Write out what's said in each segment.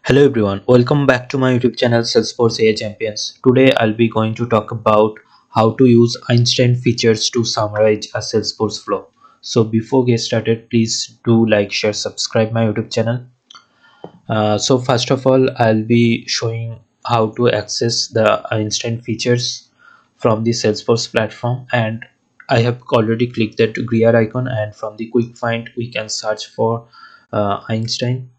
Hello everyone, welcome back to my YouTube channel Salesforce AI Champions. Today I'll be going to talk about how to use Einstein features to summarize a Salesforce flow. So before get started, please do like, share, subscribe my YouTube channel. So first of all, I'll be showing how to access the Einstein features from the Salesforce platform, and I have already clicked that gear icon, and from the quick find we can search for Einstein,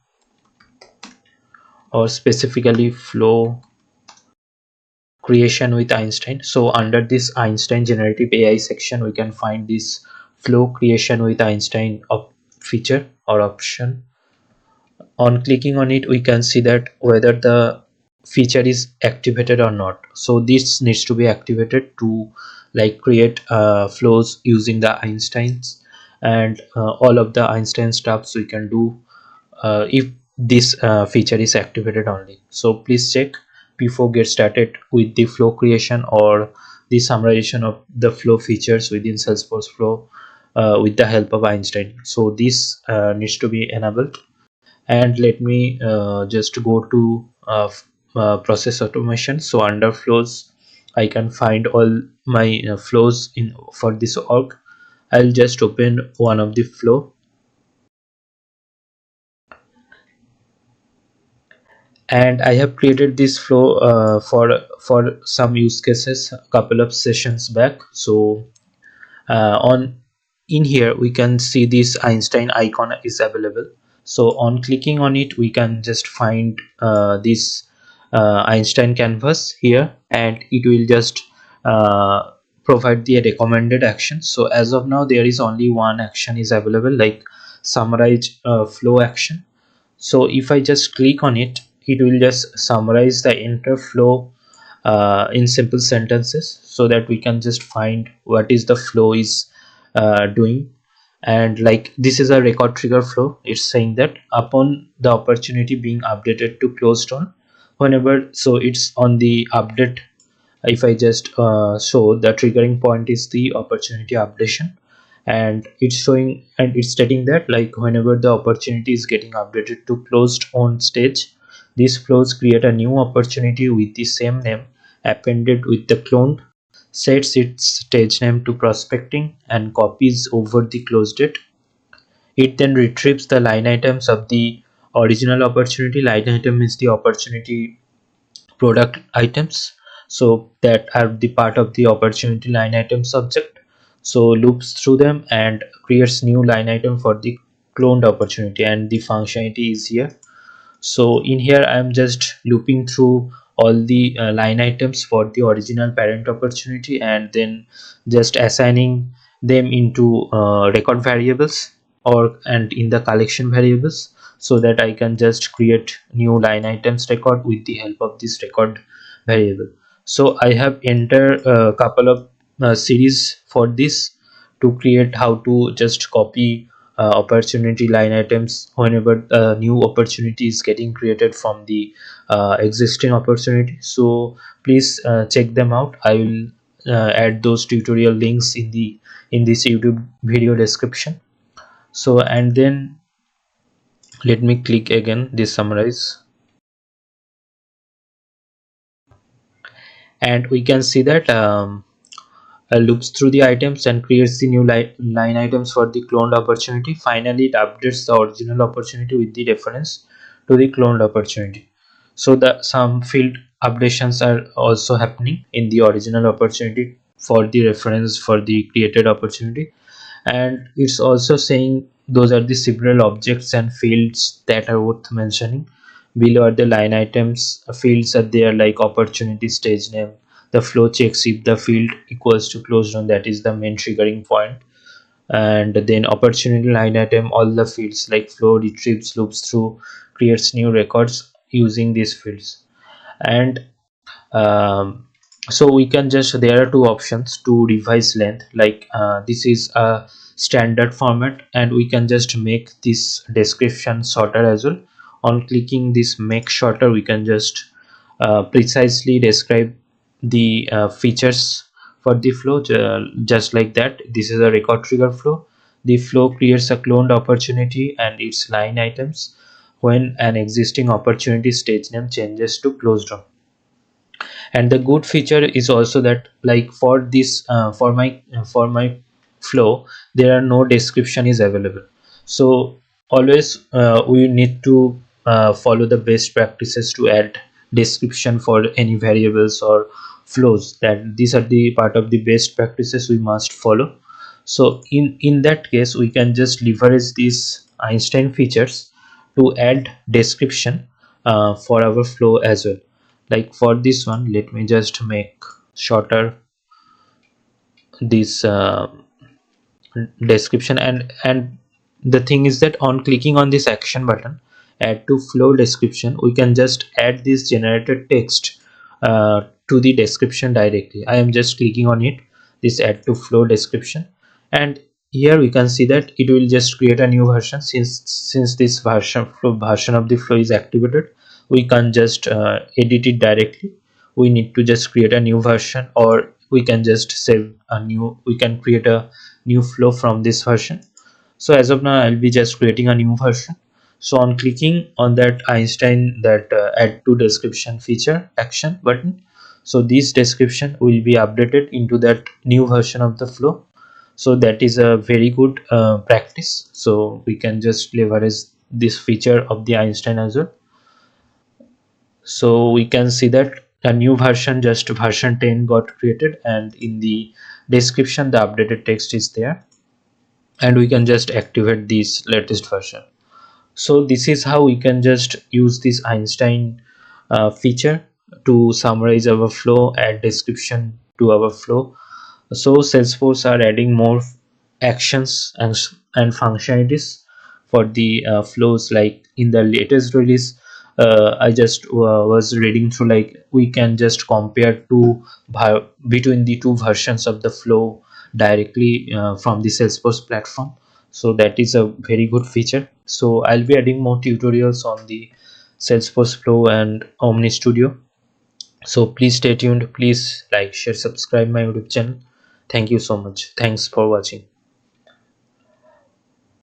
or specifically flow creation with Einstein. So under this Einstein Generative AI section, we can find this flow creation with Einstein feature or option. On clicking on it, we can see that whether the feature is activated or not. So this needs to be activated to like create flows using the Einsteins, and all of the Einstein stuffs we can do if this feature is activated only. So please check before get started with the flow creation or the summarization of the flow features within Salesforce flow with the help of Einstein. So this needs to be enabled, and let me just go to process automation. So under flows I can find all my flows in for this org. I'll just open one of the flow, and I have created this flow for some use cases a couple of sessions back. So on in here we can see this Einstein icon is available. So on clicking on it, we can just find this Einstein canvas here, and it will just uh, provide the recommended action. So as of now there is only one action is available, like summarize flow action. So if I just click on it, it will just summarize the entire flow in simple sentences, so that we can just find what is the flow is doing. And like this is a record trigger flow. It's saying that upon the opportunity being updated to closed on, whenever, so it's on the update. If I just show the triggering point is the opportunity updation, and it's showing and it's stating that like whenever the opportunity is getting updated to closed on stage, these flows create a new opportunity with the same name appended with the cloned, sets its stage name to prospecting, and copies over the closed date. It then retrieves the line items of the original opportunity. Line item is the opportunity product items, so that are the part of the opportunity line item subject. So loops through them and creates new line item for the cloned opportunity, and the functionality is here. So in here I am just looping through all the line items for the original parent opportunity, and then just assigning them into record variables or and in the collection variables, so that I can just create new line items record with the help of this record variable. So I have entered a couple of series for this to create how to just copy opportunity line items whenever a new opportunity is getting created from the existing opportunity. So please check them out. I will add those tutorial links in this YouTube video description. So and then let me click again this summarize, and we can see that loops through the items and creates the new line items for the cloned opportunity. Finally, it updates the original opportunity with the reference to the cloned opportunity. So the some field updations are also happening in the original opportunity for the reference for the created opportunity, and it's also saying those are the several objects and fields that are worth mentioning. Below are the line items. Fields are there like opportunity stage name. The flow checks if the field equals to closed on, that is the main triggering point. And then opportunity line item, all the fields like flow retrieves, loops through, creates new records using these fields. And so we can just, there are two options to revise length, like this is a standard format, and we can just make this description shorter as well. On clicking this make shorter, we can just precisely describe the features for the flow, just like that. This is a record trigger flow. The flow creates a cloned opportunity and its line items. when an existing opportunity stage name changes to closed on. And the good feature is also that, like, for this for my flow, there are no description is available. So always we need to follow the best practices to add description for any variables or flows. That these are the part of the best practices we must follow. So in that case, we can just leverage these Einstein features to add description for our flow as well. Like for this one, let me just make shorter this description. And the thing is that on clicking on this action button, add to flow description, we can just add this generated text to the description directly. I am just clicking on it, this add to flow description, and here we can see that it will just create a new version. Since this version of the flow is activated, we can just edit it directly. We need to just create a new version, or we can just save a new, we can create a new flow from this version. So as of now, I'll be just creating a new version. So on clicking on that Einstein, that add to description feature action button, so this description will be updated into that new version of the flow. So that is a very good practice. So we can just leverage this feature of the Einstein as well. So we can see that a new version, just version 10, got created, and in the description the updated text is there, and we can just activate this latest version. So this is how we can just use this Einstein feature to summarize our flow, add description to our flow. So Salesforce are adding more actions and functionalities for the flows. Like in the latest release, I just was reading through, like we can just compare between the two versions of the flow directly from the Salesforce platform. So that is a very good feature. So I'll be adding more tutorials on the Salesforce flow and Omni Studio. So please stay tuned. Please like, share, subscribe my YouTube channel. Thank you so much. Thanks for watching.